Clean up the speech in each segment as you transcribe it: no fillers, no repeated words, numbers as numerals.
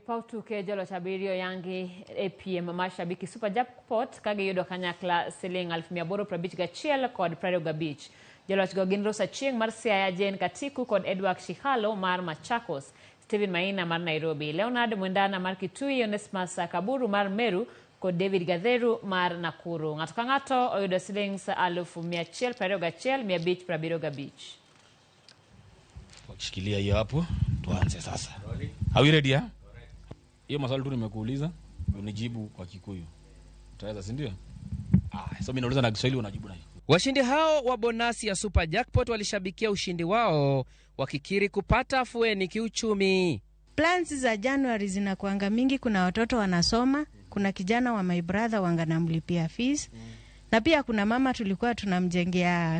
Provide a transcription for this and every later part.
Pautu ke jalo chabirio yangi APM mashabiki Super Jackpot kage yudo kanyakla siling 1,800 gachiel kod 20 jalo chigo gin Rosa Chieng mar Siaya, Jane Katiku kod Edward Shihalo mar Machakos, Steven Maina mar Nairobi, Leonard Mwendana mar Kitui, Onesmus Kaburu mar Meru kod David Gatheru mar Nakuru. Ng'ato ka ng'ato oyudo siling 1,121,575. Shikilia hiyo hapo, tuanze sasa. Are we ready ya? Hiyo maswali tu nimekuuliza, unijibu kwa Kikuyu. Utaweza, si ndio? So mimi nauliza na Kiswahili unajibu na Kikuyu. Washindi hao wa bonasi ya Super Jackpot walishabikia ushindi wao, wakikiri kupata afueni kiuchumi. Plans za January zinakuanga mingi, kuna watoto wanasoma, kuna kijana wa my brother wanganamlipia fees. Na pia kuna mama tulikuwa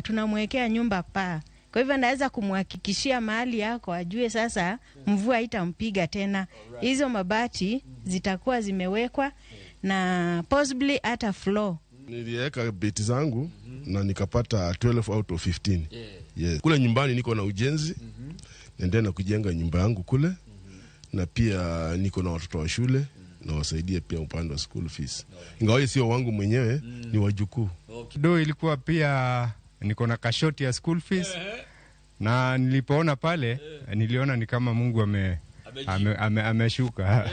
tunamwekea nyumba paa. Kwa hivyo naweza kumhakikishia mahali yako ajue sasa mvua haitampiga tena. Hizo mabati zitakuwa zimewekwa na possibly hata floor. Niliweka beti zangu na nikapata 12 out of 15. Yes. Kule nyumbani niko na ujenzi. Naendelea kujenga nyumba yangu kule. Na pia niko na watoto wa shule na wasaidia pia upande wa school fees. Ingawa sio wangu mwenyewe, ni wajukuu. Kidogo ilikuwa pia niko na kashoti ya school fees. Na nilipoona pale, niliona ni kama Mungu ameshuka.